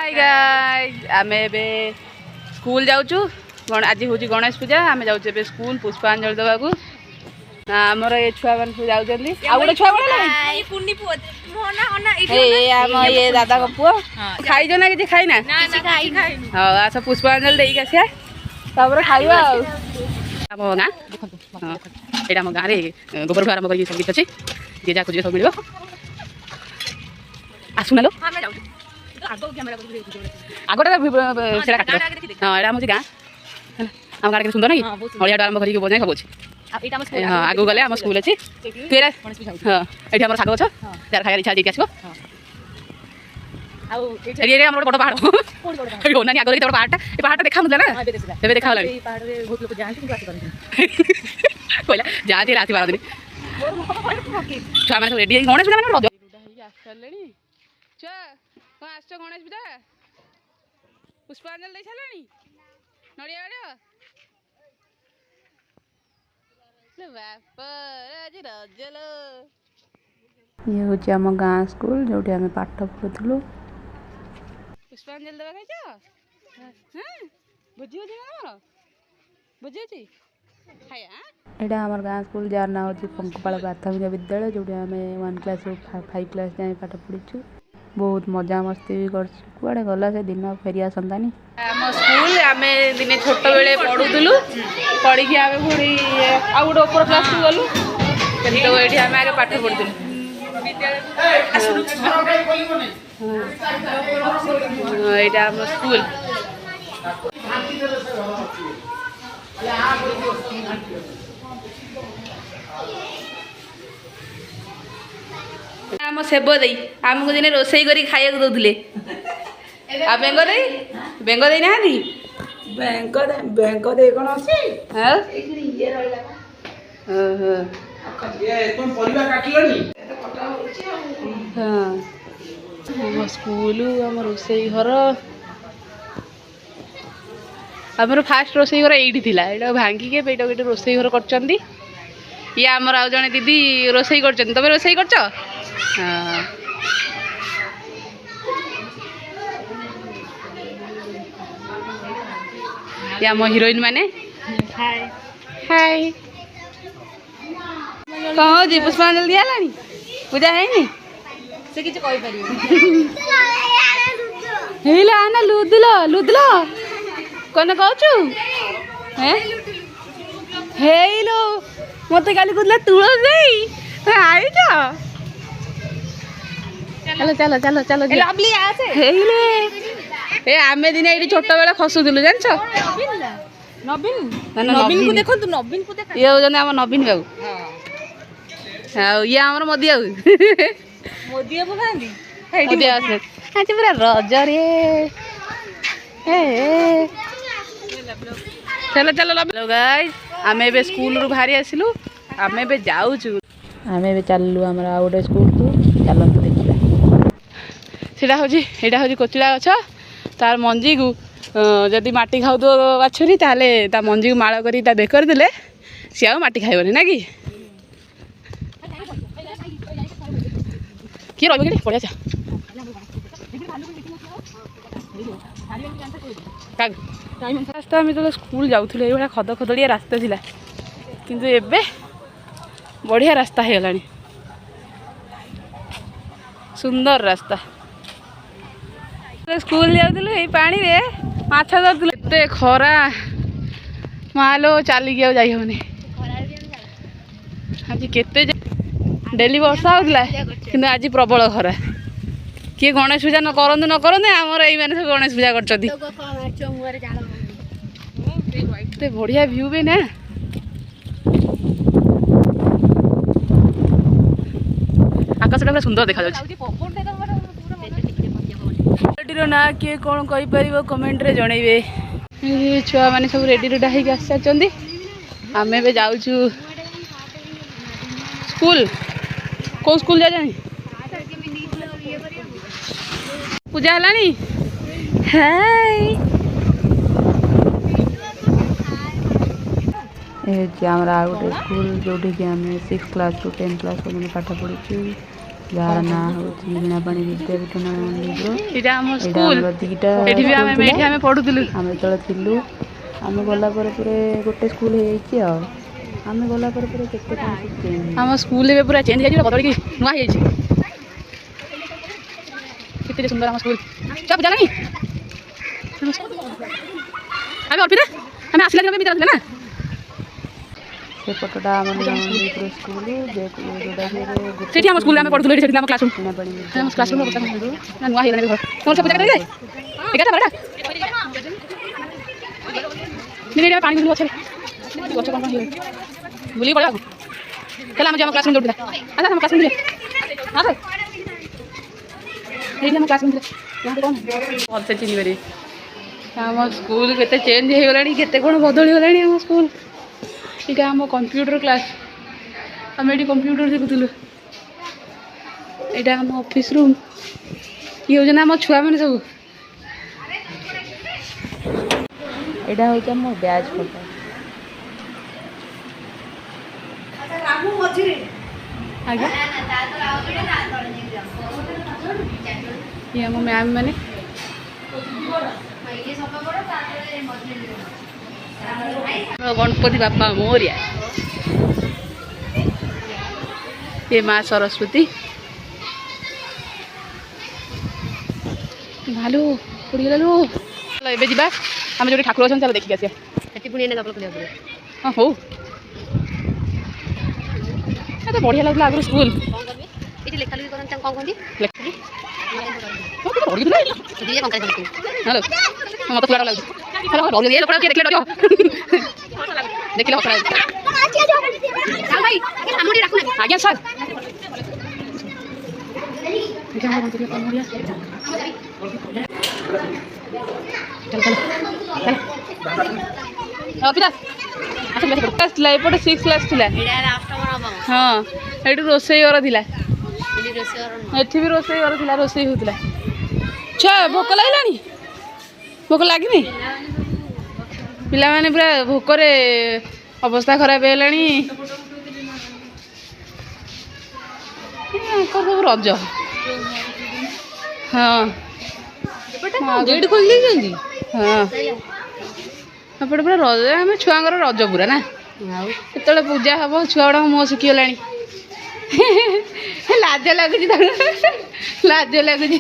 Hi guys आमे बे school जाउछु आज हूँ गणेश पूजा आम जाऊे स्कूल पुष्पांजलि देवा आमर ये छुआ मैंने सब जाऊँगी आ गोटे छुआ ये दादा को पुओ खाई ना कि खाई ना हाँ आस पुष्पांजलि देक आसिया खाइबा आम गाँ हाँ यहाँ आम गाँव में गोबर आरम्भ कर सब किसी अच्छे जी जहाँ खोजे सब मिल आसुना लो आगटा हाँ यहाँ हूँ गाँ आम गाँव सुंदर ना कि हड़िया आरम्भ कर बजाय सब अच्छे हाँ आगू गले आम स्कूल अच्छी हाँ ये आम साग गच तार खाई इच्छा देती आसो आम बड़ पहाड़ ना आगे पहाड़ा ये पहाड़ा देखा ना तेज देखा कहला जाती रात 12 दिन छुआ मैंने रेडी गणेश पूजा मैंने आस गणेश पूजा पुष्पांजलि दे सारे नड़िया ये हूँ आम गाँ स्कूल जो आम पाठ पढ़ुलु पुष्पांजलि देवा खाई भोजी अच्छी भोजी अच्छी यहाँ आम गाँ स्कूल जार ना हूँ पंकपाल प्राथमिक विद्यालय जो आम 1 क्लास रू 5 क्लास जाए पाठ पढ़ीचु बहुत मजा मस्ती भी कड़े गला से दिन फेरी आसतानी आम स्कूल आम दिने छोट बेले पढ़ुलु पढ़ी आम पुणी आ गोटे ऊपर क्लास को गलु तो ये आम आगे पाठ पढ़ुलु यहाँ आम स्कूल आम सेब दे आमको दिन रोसे कर खाया दौले आ बेंग दे ना बैंक दे कौन अच्छी हाँ स्कूल आम रोसे घर आमर फास्ट रोसे घर ये यहाँ भांगिके पेट गोटे रोसे घर कर ये आमर आउ जड़े दीदी रोसे कर तुम रोसे कर हाँ ये आम हिरोइन माने हाय हाय कौन जी पुष्पांजलि दिया लानी पूजा है नी से किछ कहि परियो हेला ना लुदलो कौन कहचु हैं हेलो मत काली कहला तुलसी आई जा चलो चलो चलो चलो लवली आसे हेले ए आमे दिन एठी छोट बेला खसुदिलु जानछ नवीन नवीन को देखो तू नवीन को देख ये होजन हम नवीन बाबू हां ये हमर मोदी बाबू मोदी बाबू खांदी एठी आसे आज पूरा रज रे ए चलो चलो हेलो गाइस आमे बे स्कूल रु भारी आसिलु आमे बे जाउछु आमे बे चललु हमरा गोटे स्कूल को चलंतु देखिबा सेटा होजी कोचिला गछ तार मंजी को जदि माटी खाऊ दो बाछुरी ताले ता मंजी को माड़ करी ता बेकर देले सी आ माटी खाइबनी ना कि किए रही कि पड़िया रास्ता आम जो स्कूल जाऊे ये खद खदड़िया रास्ता थिला किंतु एबे बढ़िया रास्ता हो गलानी सुंदर रास्ता स्कूल जाऊलु ये पानी रे माछ धरु एते खरा मालो चलिकी आ जाई होनी आज केते डेली वर्षा होता कि आज प्रबल खरा किए गणेश पूजा न करते आमर यही मैंने सब गणेश पूजा कर बढ़िया व्यू भी ना आकाशटा पूरा सुंदर देखा ना किए कौन कहीपर कमेंट रे जनइबे छुआ मैंने सब रेडी रुडा होगी आसी सारी आम ए जाऊँ स्कूल कौ स्कूल जा पूजा है हाय ये गोटे स्कूल जो 6 क्लास टू 10 क्लास पाठ पढ़ी जार ना हूँ वीणापाणी विद्यापीठ नवनंदीपुर यहाँ दुईटा आम पढ़ुलु आम जो थिलु आम गला गोटे स्कूल हो आम गला केते आम स्कूल पूरा चेंज हो बदल नुआ केते सुंदर आम स्कूल क्या पूजा नहीं आम अर्पिता आम आसला दिन बीता ना से फोटोटा आम नवनंदीपुर स्कूल से आम स्कूल पढ़ुलु ये आम क्लासरूम क्लासरूम नुआ हो घर तुम सब पूजा कर पानी बुल गए गच कौन बुल पड़ा चल आम क्लासरूम दौड़ा अच्छा आम क्लासरूम आम क्लासरूम भलसे चिन्ह पारे आम स्कूल के चेंज हो गला के कौन बदली गला आम स्कूल यहाँ आम कंप्यूटर क्लास आम ये कंप्यूटर शिखुलु यहाँ आम ऑफिस रूम ये हूँ आम छुआ मैंने सब यहाँ हूँ आम बैच फोटो आगे ये आम मैम मैंने गणपति बापा मोरिया ये माँ सरस्वती भालू पड़ी गलु एबे जीवा आम जो ठाकुर अच्छा चलो देखिक आसिया हाँ हो तो बढ़िया लगला आगु स्कूल मत पूरा लगे देखिए आज्ञा सर एपटे 6 क्लास थी हाँ ये रोसे घर थी एठी भी रोसे घर थी रोसे होता छुआ भोक लगे भोक लगे पिला माने पूरा भोकरे अवस्था खराब है सब रज हाँ गेट खोल दी हाँ एपटे पूरा रज आम छुआर रज पूरा ना केत पूजा हम छुआ गुड़ा मुँह शिखीगला लाज लगुच लाज लगुच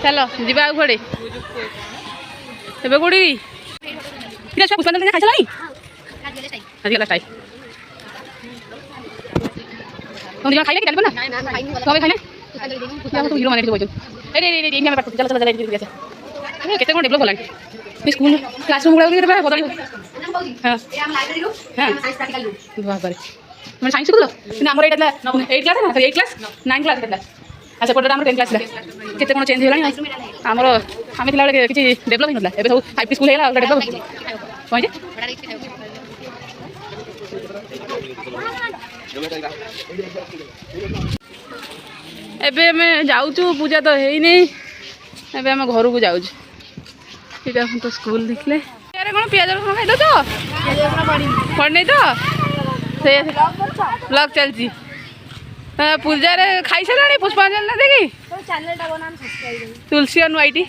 चलो जीवा आगे एबे कौड़ी पुष्पांजलि खाई सारी आज गला टाइम तुम दिना खाइले कि डालबो ना तो खाइले तो हीरो माने बोल ए हमें पाठ चलो चलो चलो केते कोन डेवलप होलानी स्कूल क्लासरूम गुडा के बदल हां हम लाइब्रेरी रो हम साइंस प्रैक्टिकल रो बाप रे मैं साइंस को ना हमर एटा 8 क्लास ना 8 क्लास 9 क्लास केतला अच्छा पटरा हमर 10 क्लास केते कोन चेंज होलानी हमर हमें थिला बेले किछि डेवलप हिनला एबे सब 5 स्कूल हेला डेवलप कोइ एबे हमें जाऊँ पूजा तो है ही नहीं एबे हम घर को जाऊँ यहाँ तो स्कूल देखले यार कौन पियाज रसुन खाई दो पड़े तो से ब्लॉग चलती पूजा रे खाई सारे पुष्पांजलि ना देखी तुलसी और वाइटी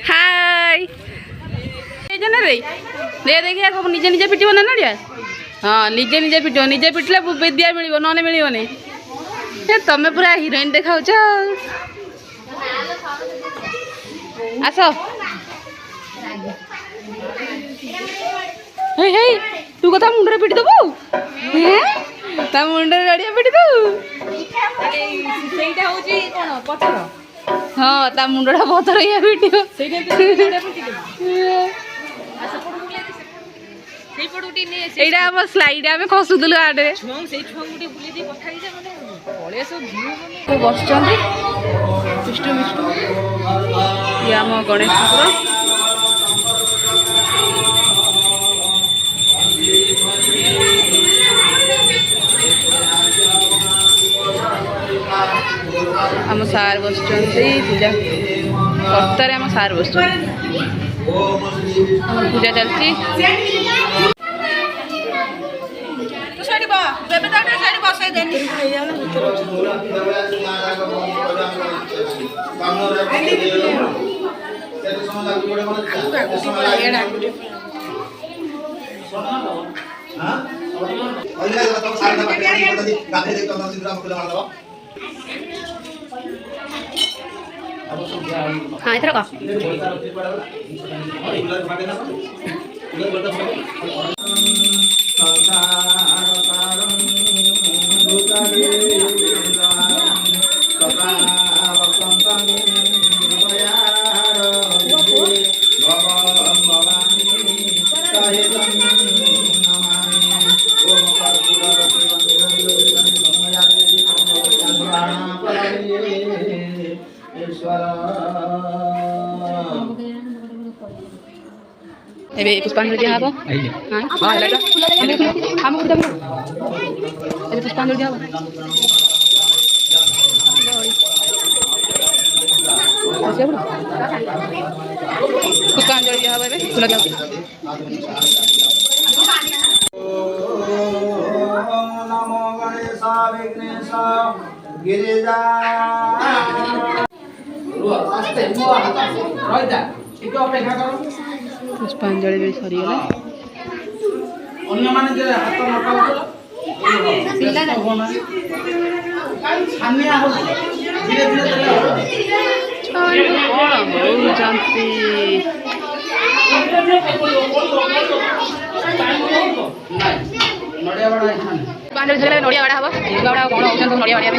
हाय रे देखिए सब निजे निजे पिटब ना नड़िया हाँ निजे निजे पिट निजे पिटले विद्या मिल ना मिलनी तमें पूरा हिरोइन देखा आस तू कथा मुंडे पिटी दबू ता मुंडे गाड़िया पिटी दबू हाँ ता मुंडा पथर या पिट এইটা আমার স্লাইডে আমি খসুদুলু আডে সেই ছুঁগুটি বুলি দি কথা হই যা মানে পড়ে সব ভিউ মানে বসচন্তি মিষ্টু মিষ্টু ইয়া ଆମ গণেশ ঠাকুর ଆମ ସାର୍ ବସଚନ୍ତି ପୂଜା कर्तार आम सार बस पूजा चलती हाँ इधर का ଏବେ ପୁଷ୍ପାଞ୍ଜଳି ଦିଆହବ। ହଁ ହେଲା ତ ଆମ ଏବେ ପୁଷ୍ପାଞ୍ଜଳି ଦିଆହବ। ପୁଷ୍ପାଞ୍ଜଳି ଦିଆହବ ଏବେ ଫୁଲ ଦିଆହବ। ନମୋ ଗଣେଶ ବିଘ୍ନେଶ ଗିରିଜା पुष्पांजलि भी सरीगला नड़िया बाड़ा हम बाड़ा कौन हो नड़िया बाड़ा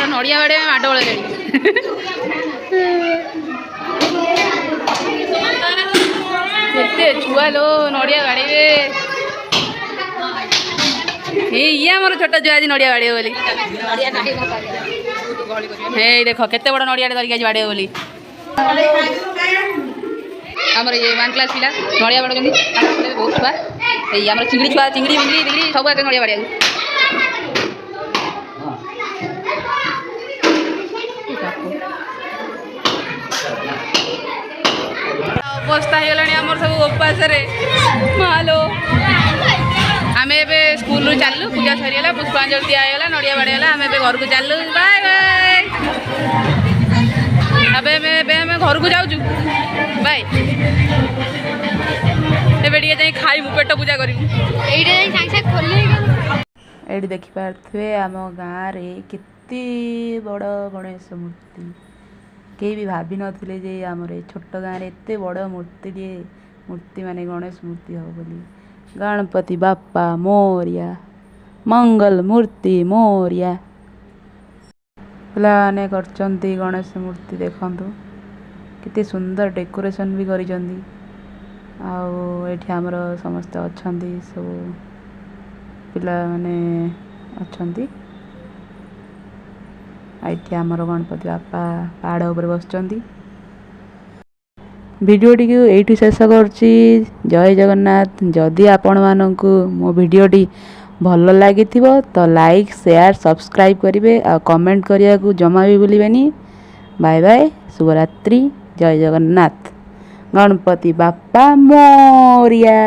नड़िया बाड़े माड बड़ा केते छुआ लो नड़िया बाड़े ये मोर छोट छुआ आज नड़िया बाड़े बोली हे देख केते बड़ नड़िया धरिक आज बाड़े बोली आमर ये 1 क्लास पिला नड़िया बाड़ बहुत छुआ ये आम चिंगड़ी छुआ चिंगड़ी मिंगड़ी दिगड़ी सब आगे नड़िया बाड़िया अवस्था हो गला आम सब उपास मालो आम ए स्कूल चलू पूजा सरीगला पुष्पांजलि दिगला नड़िया बाड़ीगला आम घर को चलू बाय बाय आम घर को जाऊँ बाय ए खाइमु पेट पूजा करूँ ये देखिपे आम गाँव में केते बड़ गणेश मूर्ति कई भी भाभी नथिले जे आमर छोट गाँव में एत बड़ मूर्ति माने गणेश मूर्ति हो बोली गणपति बाप्पा मोरिया मंगल मूर्ति मोरिया पिलाने करचंती गणेश मूर्ति देखंतु कितने सुंदर डेकोरेशन भी करिचंती आउ एठी हमर समस्त अछंती सब पिला माने अछंती एठी हमर गणपति बाप्पा पहाड़ ऊपर बसचंती भिडियोटी को एठी शेष करछि जय जगन्नाथ जदि आपण मानकु मो भिडियोटी भल लगी तो लाइक शेयर सब्सक्राइब करेंगे आ कमेंट करिया को जमा भी भूलिबेनी बाय बाय शुभरात्रि जय जगन्नाथ गणपति बाप्पा मोरिया।